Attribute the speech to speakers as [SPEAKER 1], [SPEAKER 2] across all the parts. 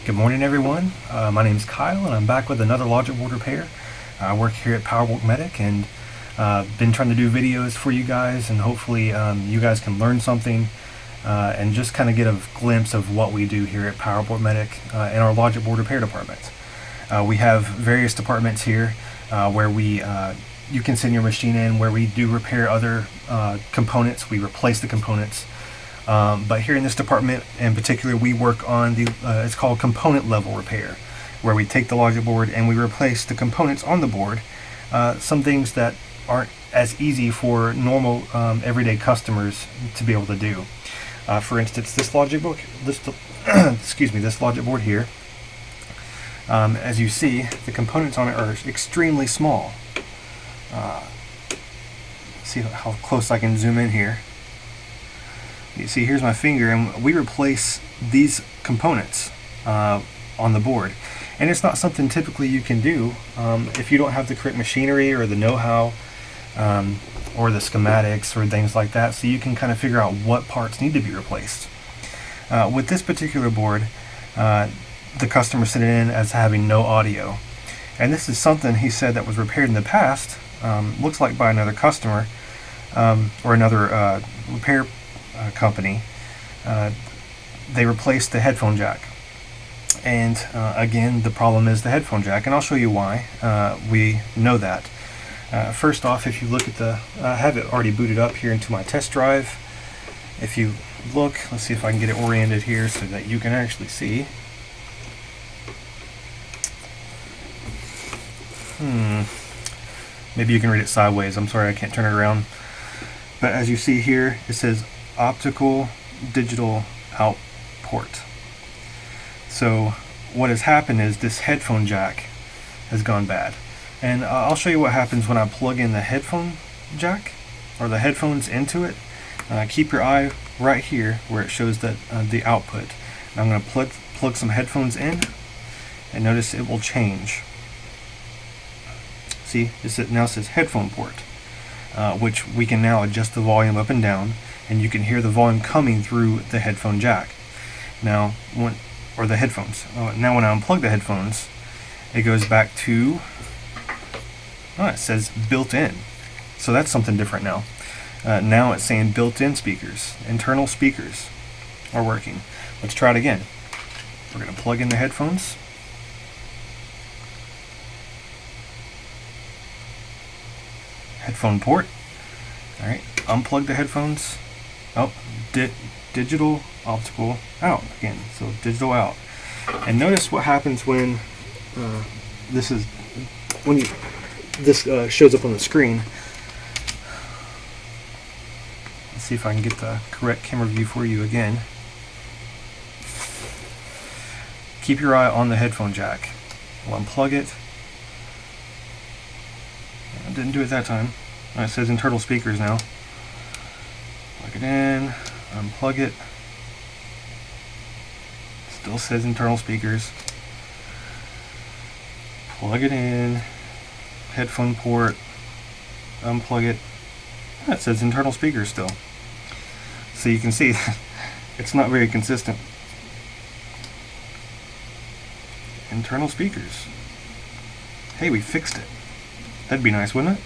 [SPEAKER 1] Good morning, everyone. My name is Kyle, and I'm back with another logic board repair. I work here at Multimeter, and been trying to do videos for you guys, and hopefully you guys can learn something and just kind of get a glimpse of what we do here at Multimeter in our logic board repair department. We have various departments here where you can send your machine in, where we do repair other components. We replace the components. But here in this department in particular, we work on the it's called component level repair, where we take the logic board and we replace the components on the board. Some things that aren't as easy for normal everyday customers to be able to do. For instance, this logic board, this logic board here. As you see, the components on it are extremely small. See how close I can zoom in here. You see, here's my finger, and we replace these components on the board. And it's not something typically you can do if you don't have the correct machinery or the know-how or the schematics or things like that, so you can kind of figure out what parts need to be replaced. With this particular board, the customer sent it in as having no audio. And this is something he said that was repaired in the past, looks like by another customer or another repair company. They replaced the headphone jack, and again, the problem is the headphone jack, and I'll show you why we know that. First off, if you look at I have it already booted up here into my test drive. If you look, let's see if I can get it oriented here so that you can actually see. Maybe you can read it sideways. I'm sorry, I can't turn it around. But as you see here, it says optical digital out port. So what has happened is this headphone jack has gone bad, and I'll show you what happens when I plug in the headphone jack or the headphones into it. Keep your eye right here where it shows that the output. And I'm going to plug some headphones in, and notice it will change. See, it now says headphone port, which we can now adjust the volume up and down, and you can hear the volume coming through the headphone jack. Now, the headphones. Now when I unplug the headphones, it goes back to, it says built-in. So that's something different now. Now it's saying built-in speakers, internal speakers are working. Let's try it again. We're going to plug in the headphones. Headphone port. Alright, unplug the headphones. Oh, digital optical out again. So digital out. And notice what happens when this shows up on the screen. Let's see if I can get the correct camera view for you again. Keep your eye on the headphone jack. We'll unplug it. I didn't do it that time. It says internal speakers now. Plug it in, unplug it. Still says internal speakers. Plug it in, headphone port, unplug it. It says internal speakers still. So you can see it's not very consistent. Internal speakers. Hey, we fixed it. That'd be nice, wouldn't it?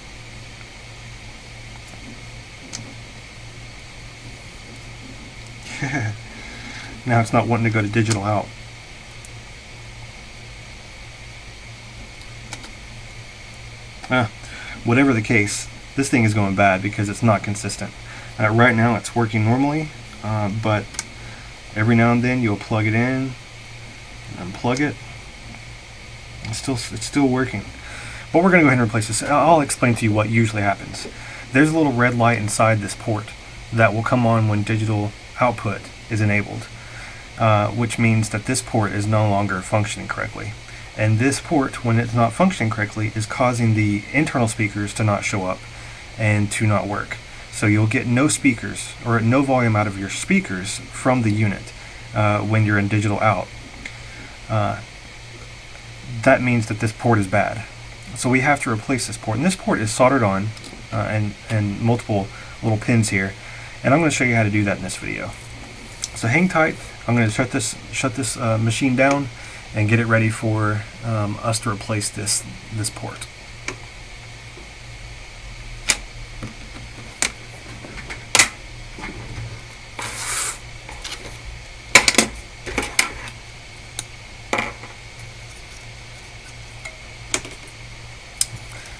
[SPEAKER 1] Now it's not wanting to go to digital out. Whatever the case, this thing is going bad because it's not consistent. Right now it's working normally, but every now and then you'll plug it in, and unplug it. It's still working. But we're going to go ahead and replace this. I'll explain to you what usually happens. There's a little red light inside this port that will come on when digital output is enabled, which means that this port is no longer functioning correctly. And this port, when it's not functioning correctly, is causing the internal speakers to not show up and to not work. So you'll get no speakers or no volume out of your speakers from the unit when you're in digital out. That means that this port is bad. So we have to replace this port, and this port is soldered on and multiple little pins here, and I'm going to show you how to do that in this video. So hang tight. I'm going to shut this machine down and get it ready for us to replace this port.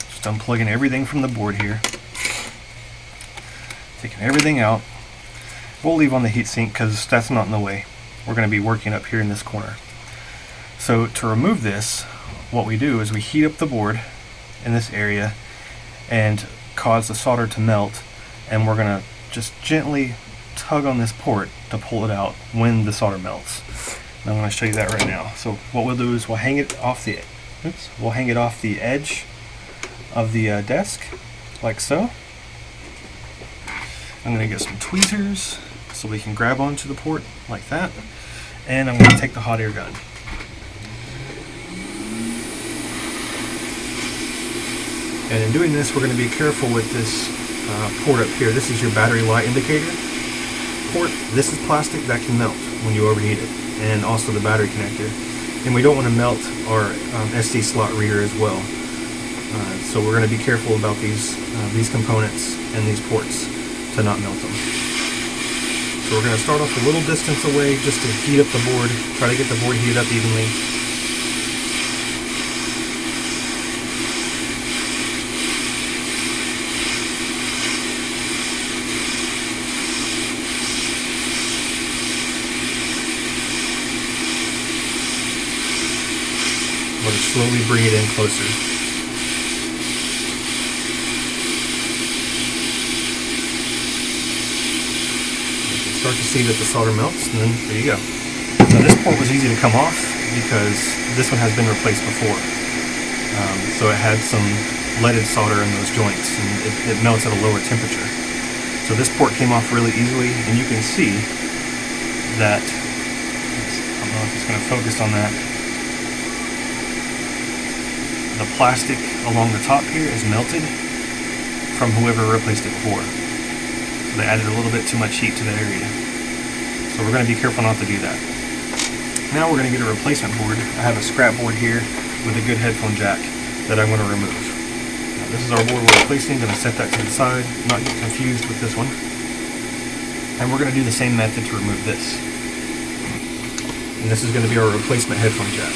[SPEAKER 1] Just unplugging everything from the board here. Taking everything out. We'll leave on the heatsink because that's not in the way. We're going to be working up here in this corner. So to remove this, what we do is we heat up the board in this area and cause the solder to melt, and we're going to just gently tug on this port to pull it out when the solder melts. And I'm going to show you that right now. So what we'll do is we'll hang it off the edge of the desk, like so. I'm going to get some tweezers so we can grab onto the port like that, and I'm going to take the hot air gun. And in doing this, we're going to be careful with this port up here. This is your battery light indicator port. This is plastic that can melt when you overheat it, and also the battery connector. And we don't want to melt our SD slot reader as well. So we're going to be careful about these components and these ports to not melt them. So we're going to start off a little distance away just to heat up the board, try to get the board heated up evenly. We're going to slowly bring it in closer. Start to see that the solder melts, and then there you go. Now this port was easy to come off because this one has been replaced before. So it had some leaded solder in those joints, and it melts at a lower temperature. So this port came off really easily, and you can see that, I don't know if it's going to focus on that, the plastic along the top here is melted from whoever replaced it before. They added a little bit too much heat to that area. So we're going to be careful not to do that. Now we're going to get a replacement board. I have a scrap board here with a good headphone jack that I'm going to remove. Now, this is our board we're replacing. I'm going to set that to the side, not get confused with this one. And we're going to do the same method to remove this. And this is going to be our replacement headphone jack.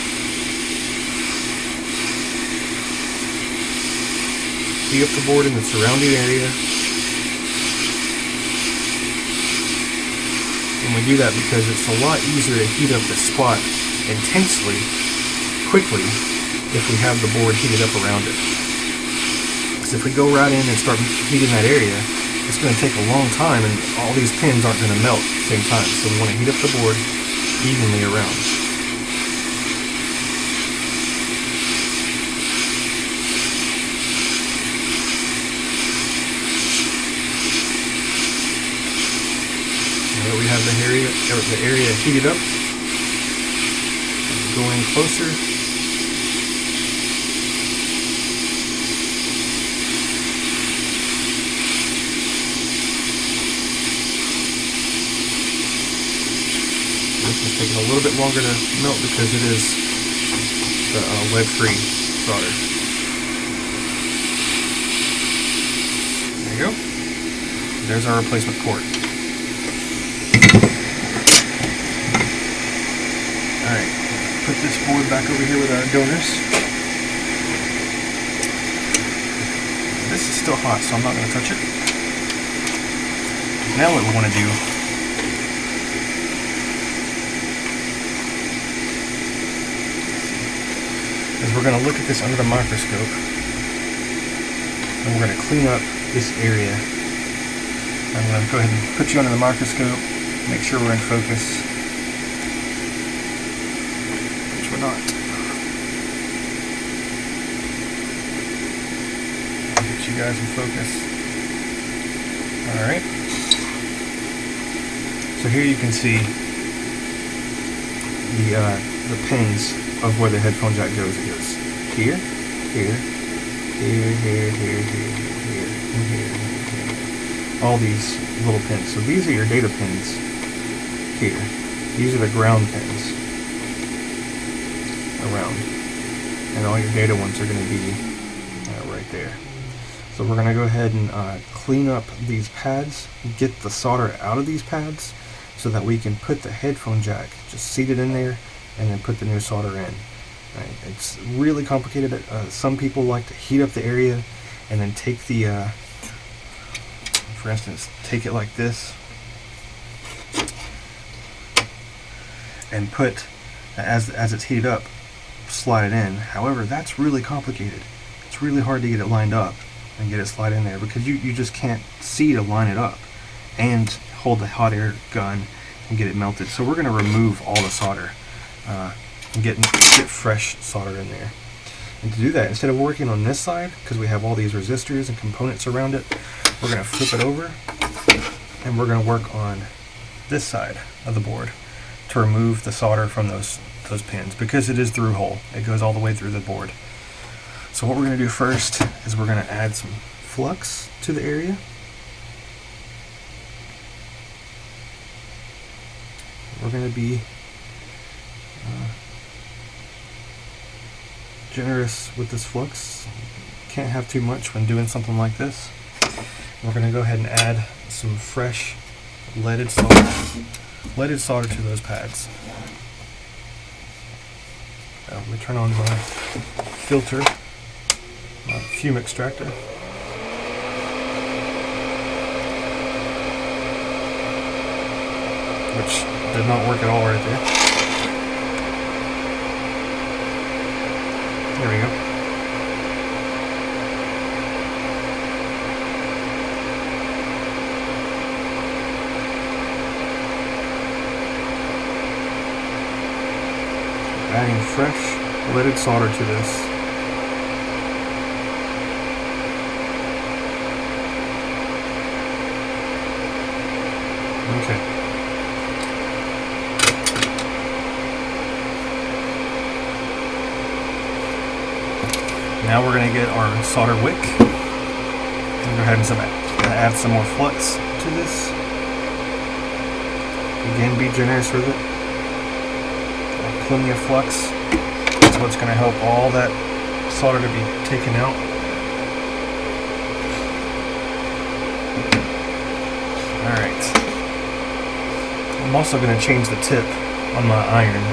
[SPEAKER 1] Heat up the board in the surrounding area. And we do that because it's a lot easier to heat up the spot intensely, quickly, if we have the board heated up around it. Because if we go right in and start heating that area, it's going to take a long time, and all these pins aren't going to melt at the same time. So we want to heat up the board evenly around. We have the area heated up. Going closer. This is taking a little bit longer to melt because it is the lead-free solder. There you go. There's our replacement port. Alright, put this board back over here with our donors. This is still hot, so I'm not going to touch it. Now what we want to do is we're going to look at this under the microscope, and we're going to clean up this area. I'm going to go ahead and put you under the microscope, make sure we're in focus. Not. Get you guys in focus. Alright. So here you can see the pins of where the headphone jack goes. It goes here, here, here, here, here, here, here, and here, and here. All these little pins. So these are your data pins here. These are the ground pins around, and all your data ones are going to be right there. So we're going to go ahead and clean up these pads, get the solder out of these pads so that we can put the headphone jack, just seat it in there, and then put the new solder in. Right. It's really complicated. Some people like to heat up the area and then take the, for instance, take it like this and put, as it's heated up, slide it in. However, that's really complicated. It's really hard to get it lined up and get it slide in there because you just can't see to line it up and hold the hot air gun and get it melted. So we're going to remove all the solder and get fresh solder in there. And to do that, instead of working on this side, because we have all these resistors and components around it, we're going to flip it over and we're going to work on this side of the board to remove the solder from those pins, because it is through hole. It goes all the way through the board. So what we're going to do first is we're going to add some flux to the area. We're going to be generous with this flux. Can't have too much when doing something like this. We're going to go ahead and add some fresh leaded solder to those pads. Let me turn on my filter, my fume extractor. Which did not work at all right there. There we go. Adding fresh leaded solder to this. Okay. Now we're going to get our solder wick. And go ahead and add some more flux to this. Again, be generous with it. Plenty of flux. That's what's going to help all that solder to be taken out. Alright. I'm also going to change the tip on my iron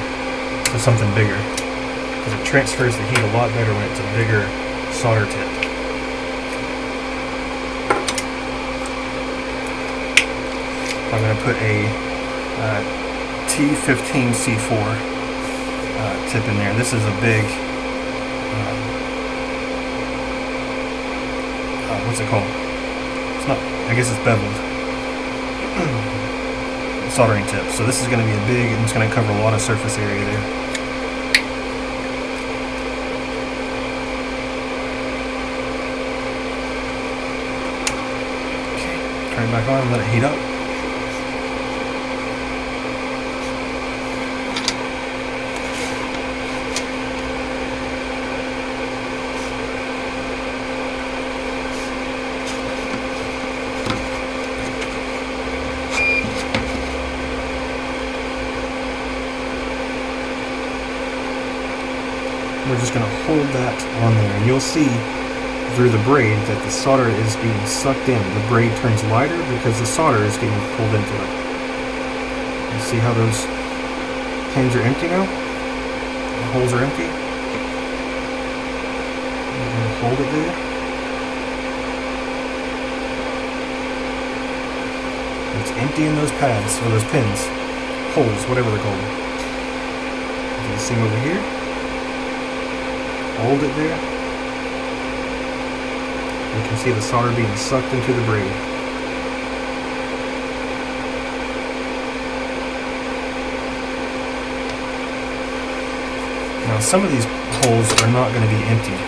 [SPEAKER 1] to something bigger, because it transfers the heat a lot better when it's a bigger solder tip. I'm going to put a T15C4 tip in there. This is a big, what's it called? It's not, I guess it's beveled soldering tip. So this is going to be a big, and it's going to cover a lot of surface area there. Okay, turn it back on and let it heat up. We're just going to hold that on there, and you'll see through the braid that the solder is being sucked in. The braid turns lighter because the solder is getting pulled into it. You see how those pins are empty now? The holes are empty. We're going to hold it there. It's empty in those pads, or those pins, holes, whatever they're called. You can see them over here. Hold it there. You can see the solder being sucked into the braid. Now some of these holes are not going to be empty.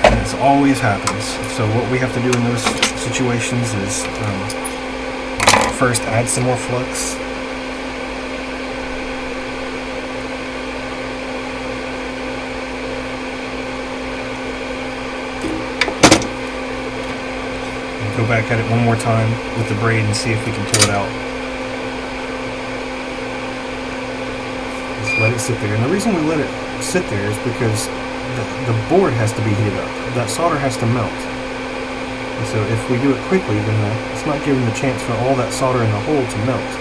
[SPEAKER 1] And this always happens. So what we have to do in those situations is first add some more flux. Go back at it one more time with the braid and see if we can pull it out. it sit there. And the reason we let it sit there is because the board has to be heated up. That solder has to melt. And so if we do it quickly, then it's not giving the chance for all that solder in the hole to melt.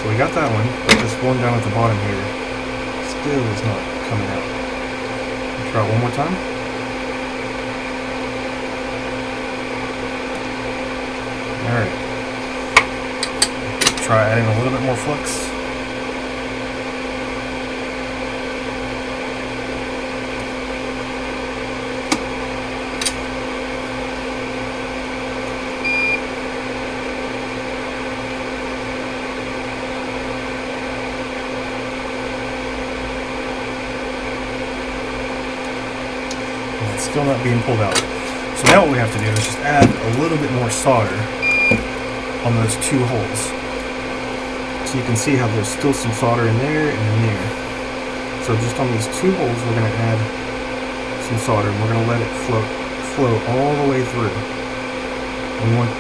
[SPEAKER 1] So we got that one, but this one down at the bottom here still is not coming out. Let's try it one more time. Alright. Try adding a little bit more flux. Still not being pulled out. So now what we have to do is just add a little bit more solder on those two holes. So you can see how there's still some solder in there and in there. So just on these two holes we're going to add some solder and we're going to let it flow all the way through. And we want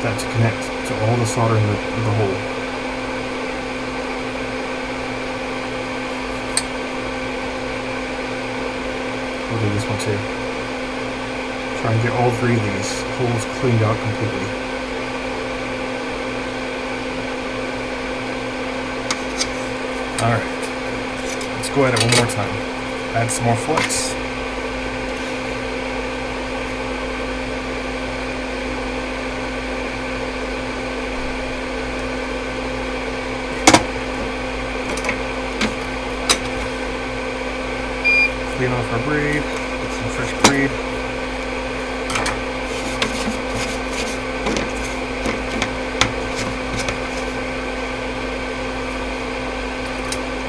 [SPEAKER 1] that to connect to all the solder in the hole. We'll do this one too. Try and get all three of these holes cleaned out completely. Alright. Let's go at it one more time. Add some more flux. Clean off our braid, get some fresh braid.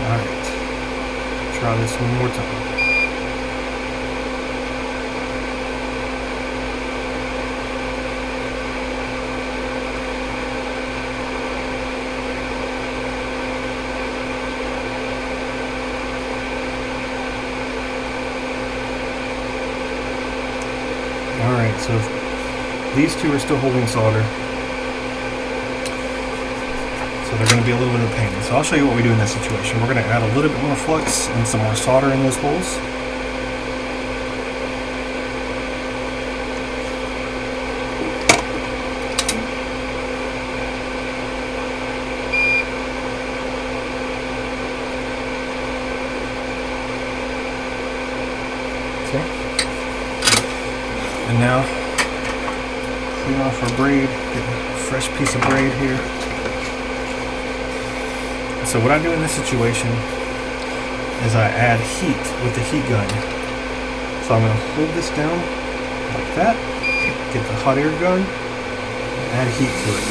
[SPEAKER 1] Alright, try this one more time. Alright, so these two are still holding solder, so they're going to be a little bit of a pain. So I'll show you what we do in this situation. We're going to add a little bit more flux and some more solder in those holes. And now, clean off our braid, get a fresh piece of braid here. So what I do in this situation is I add heat with the heat gun. So I'm going to hold this down like that, get the hot air gun, and add heat to it.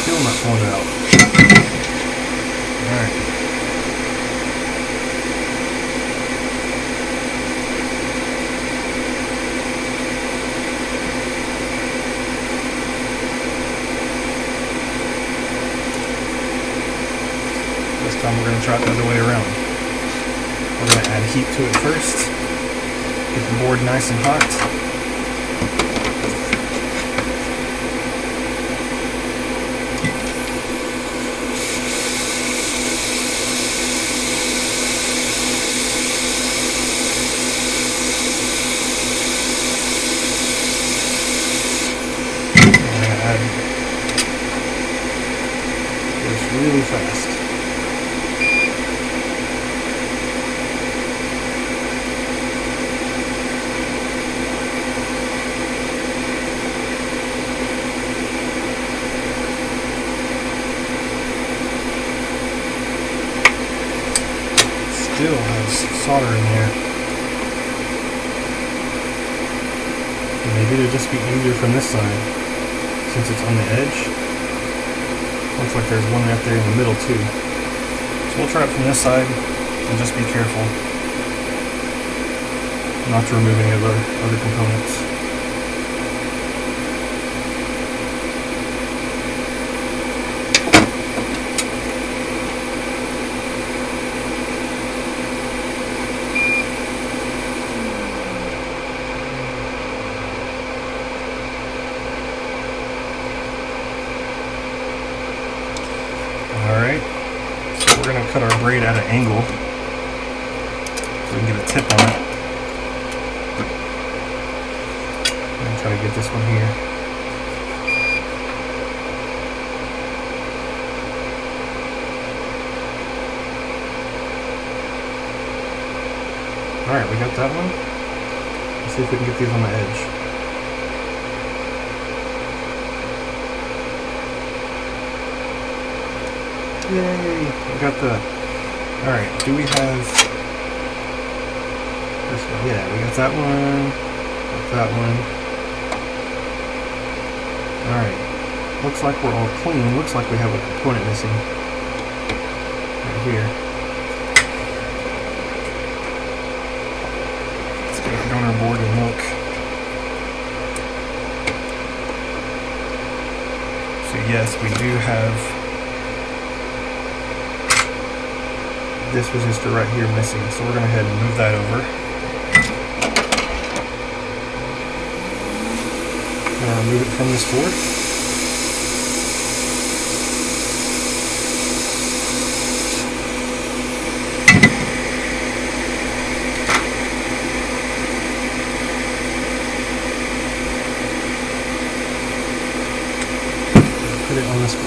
[SPEAKER 1] Still not pulling it out. Alright. This time we're going to try it the other way around. We're going to add heat to it first. Get the board nice and hot. Really fast. Still has solder in there. And maybe it'll just be easier from this side since it's on the edge. Looks like there's one right there in the middle too. So we'll try it from this side and just be careful not to remove any of the other components. cut our braid at an angle so we can get a tip on it. And try to get this one here. Alright, we got that one. Let's see if we can get these on the edge. Yay! We got the... Alright, do we have... this one? Yeah, we got that one. Got that one. Alright. Looks like we're all clean. Looks like we have a component missing. Right here. Let's get our donor board and look. So yes, we do have this resistor right here missing, so we're going to go ahead and move that over. I'm going to remove it from this board. Put it on this board.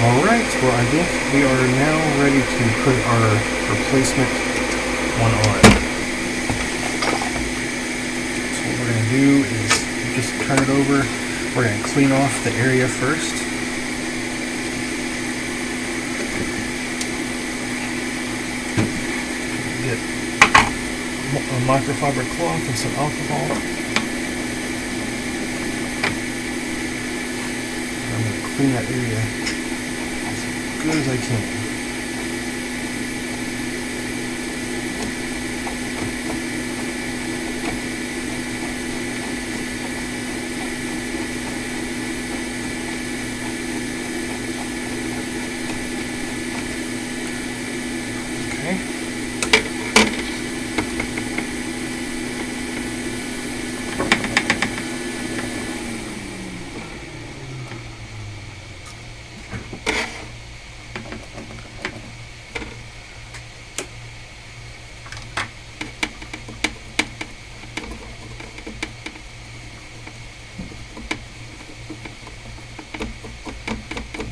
[SPEAKER 1] Alright, well I think we are now ready to put our replacement one on. So what we're going to do is just turn it over. We're going to clean off the area first. Get a microfiber cloth and some alcohol. I'm going to clean that area as good as I can.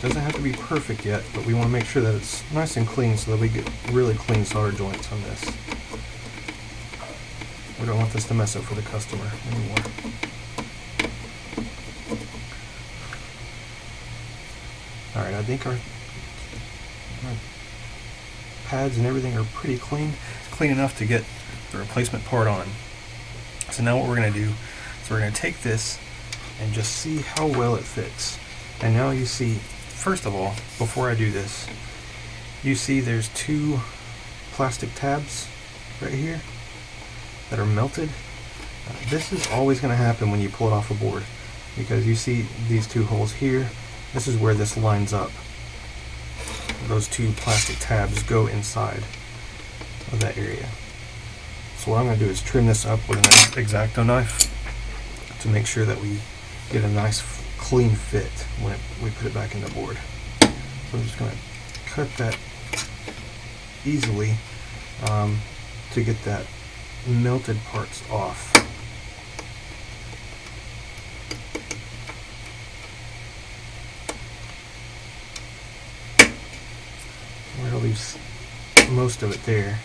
[SPEAKER 1] Doesn't have to be perfect yet, but we want to make sure that it's nice and clean so that we get really clean solder joints on this. We don't want this to mess up for the customer anymore. Alright, I think our pads and everything are pretty clean enough to get the replacement part on. So now what we're going to do is we're going to take this and just see how well it fits. And now you see, first of all, before I do this, you see there's two plastic tabs right here that are melted. This is always going to happen when you pull it off a board, because you see these two holes here. This is where this lines up. Those two plastic tabs go inside of that area. So what I'm going to do is trim this up with an X-Acto knife to make sure that we get a nice clean fit when we put it back in the board. So I'm just going to cut that easily to get that melted parts off. We're going to leave most of it there.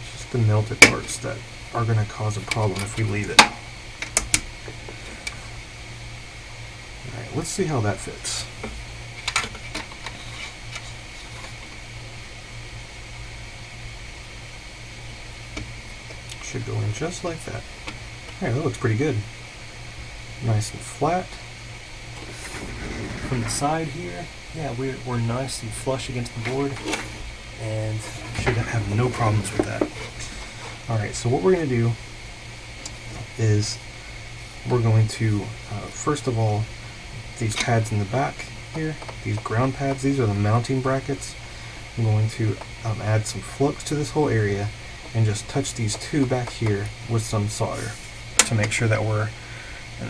[SPEAKER 1] It's just the melted parts that are going to cause a problem if we leave it. Alright, let's see how that fits. Should go in just like that. Alright, that looks pretty good. Nice and flat. From the side here, yeah, we're nice and flush against the board, and should have no problems with that. Alright, so what we're going to do is we're going to, first of all, these pads in the back here, these ground pads, these are the mounting brackets. I'm going to add some flux to this whole area, and just touch these two back here with some solder to make sure that we're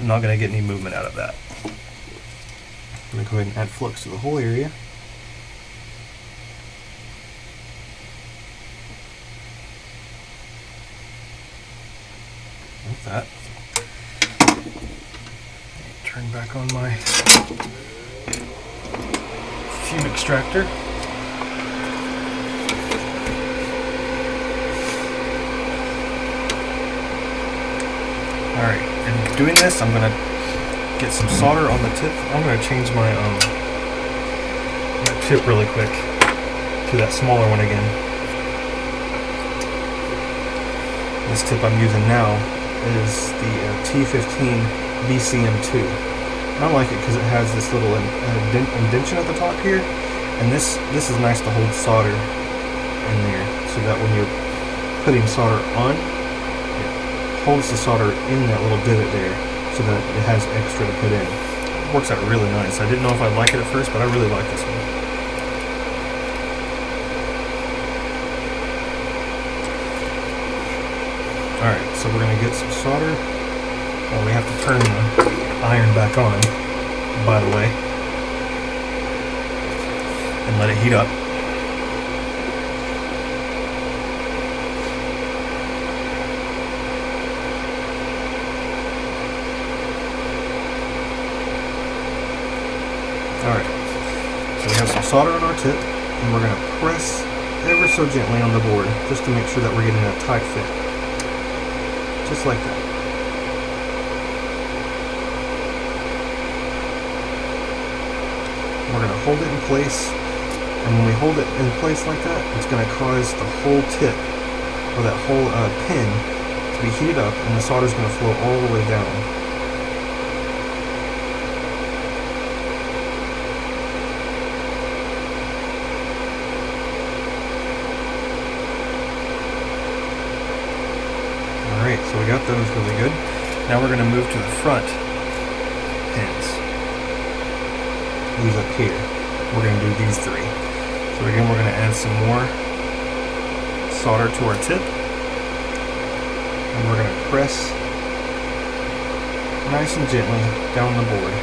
[SPEAKER 1] not going to get any movement out of that. I'm going to go ahead and add flux to the whole area. Like that. Turn back on my fume extractor. Alright, and doing this, I'm going to get some solder on the tip. I'm going to change my tip really quick to that smaller one again. This tip I'm using now is the T15 BCM2. I like it because it has this little indentation at the top here, and this is nice to hold solder in there, so that when you're putting solder on, it holds the solder in that little divot there, so that it has extra to put in. It works out really nice. I didn't know if I'd like it at first, but I really like this one. Alright, so we're going to get some solder. Well, we have to turn the iron back on, by the way, and let it heat up. Alright, so we have some solder on our tip, and we're going to press ever so gently on the board just to make sure that we're getting a tight fit. Just like that. We're going to hold it in place, and when we hold it in place like that, it's going to cause the whole tip, or that whole pin, to be heated up, and the solder is going to flow all the way down. Alright, so we got those really good. Now we're going to move to the front pins. These up here. We're going to do these three. So again, we're going to add some more solder to our tip, and we're going to press nice and gently down the board.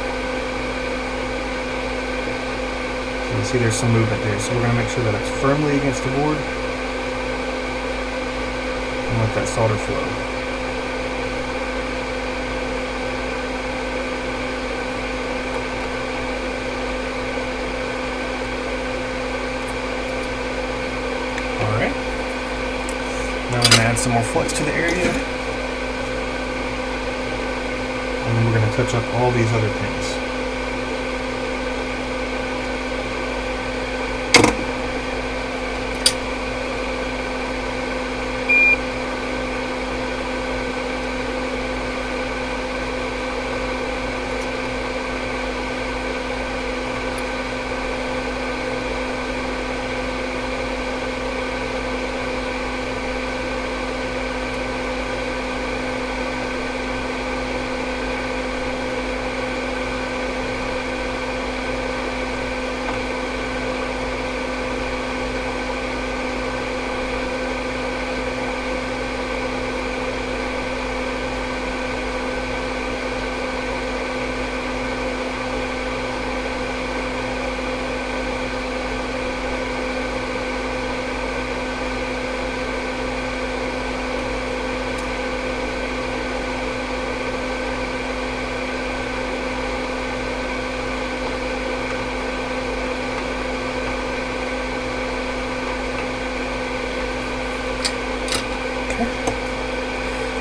[SPEAKER 1] So you see there's some movement there, so we're going to make sure that it's firmly against the board and let that solder flow. Alright. Now I'm going to add some more flux to the area. And then we're going to touch up all these other pins.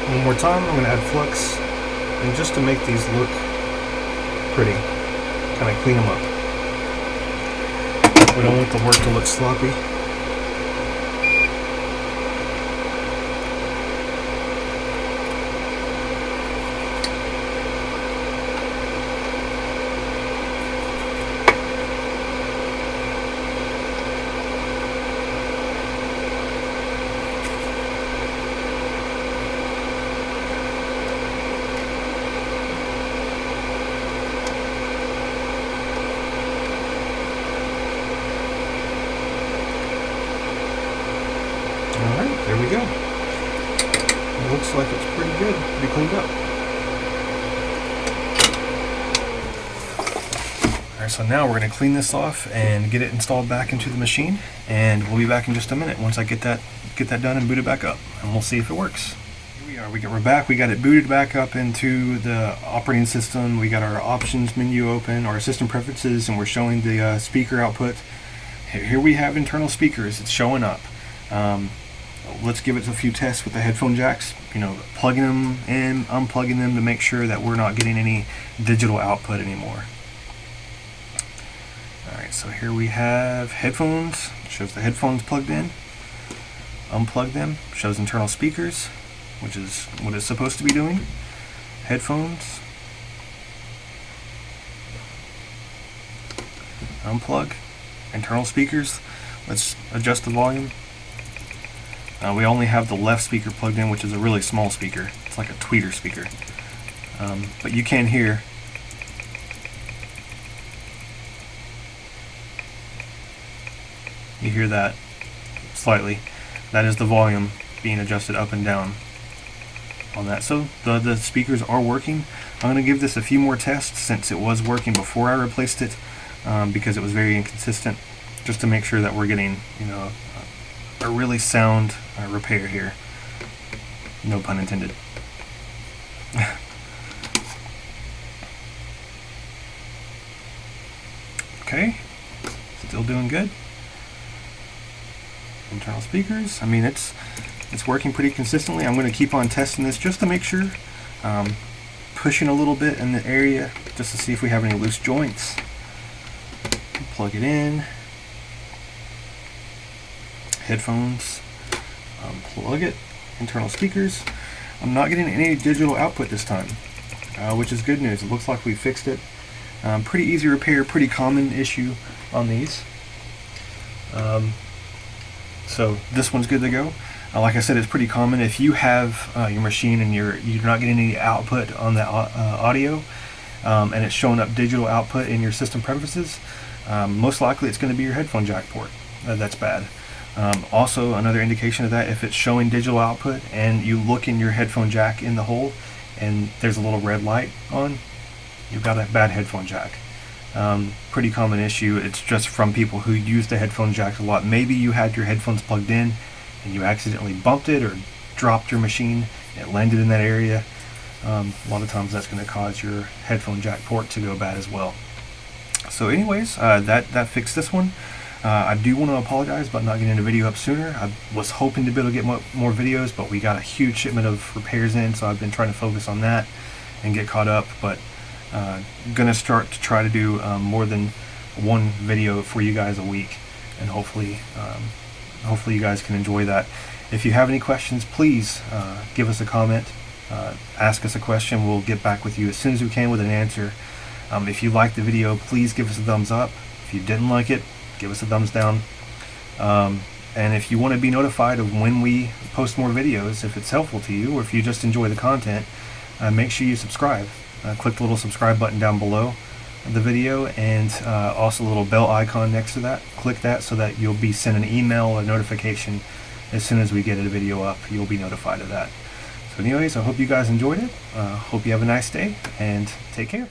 [SPEAKER 1] One more time, I'm going to add flux, and just to make these look pretty, kind of clean them up. We don't want the work to look sloppy. There we go. it looks like it's pretty good, pretty cleaned up. Alright, so now we're going to clean this off and get it installed back into the machine, and we'll be back in just a minute once I get that done and boot it back up, and we'll see if it works. Here we are, we're back. We got it booted back up into the operating system. We got our options menu open, our system preferences, and we're showing the speaker output. Here we have internal speakers. It's showing up. Let's give it a few tests with the headphone jacks, you know, plugging them in, unplugging them to make sure that we're not getting any digital output anymore. Alright, so here we have headphones, shows the headphones plugged in. Unplug them, shows internal speakers, which is what it's supposed to be doing. Headphones. Unplug, internal speakers. Let's adjust the volume. We only have the left speaker plugged in, which is a really small speaker. It's like a tweeter speaker. But you can hear. You hear that slightly. That is the volume being adjusted up and down on that. So the speakers are working. I'm going to give this a few more tests since it was working before I replaced it, because it was very inconsistent, just to make sure that we're getting, you know, a really sound repair here. No pun intended. Okay, still doing good. Internal speakers. I mean, it's working pretty consistently. I'm going to keep on testing this just to make sure. Pushing a little bit in the area just to see if we have any loose joints. Plug it in. Headphones. Plug it. Internal speakers. I'm not getting any digital output this time, which is good news. It looks like we fixed it. Pretty easy repair, pretty common issue on these. So this one's good to go. Like I said, it's pretty common. If you have your machine and you're not getting any output on the audio, and it's showing up digital output in your system preferences, most likely it's going to be your headphone jack port. That's bad. Also, another indication of that, if it's showing digital output and you look in your headphone jack in the hole and there's a little red light on, you've got a bad headphone jack. Pretty common issue. It's just from people who use the headphone jacks a lot. Maybe you had your headphones plugged in and you accidentally bumped it or dropped your machine, it landed in that area. A lot of times that's going to cause your headphone jack port to go bad as well. So anyways, that fixed this one. I do want to apologize about not getting a video up sooner. I was hoping to be able to get more videos, but we got a huge shipment of repairs in, so I've been trying to focus on that and get caught up. But gonna start to try to do more than one video for you guys a week, and hopefully you guys can enjoy that. If you have any questions, please give us a comment, ask us a question. We'll get back with you as soon as we can with an answer. If you liked the video, please give us a thumbs up. If you didn't like it, give us a thumbs down. And if you want to be notified of when we post more videos, if it's helpful to you, or if you just enjoy the content, make sure you subscribe. Click the little subscribe button down below the video, and also a little bell icon next to that. Click that so that you'll be sent an email or notification as soon as we get a video up. You'll be notified of that. So anyways, I hope you guys enjoyed it. Hope you have a nice day, and take care.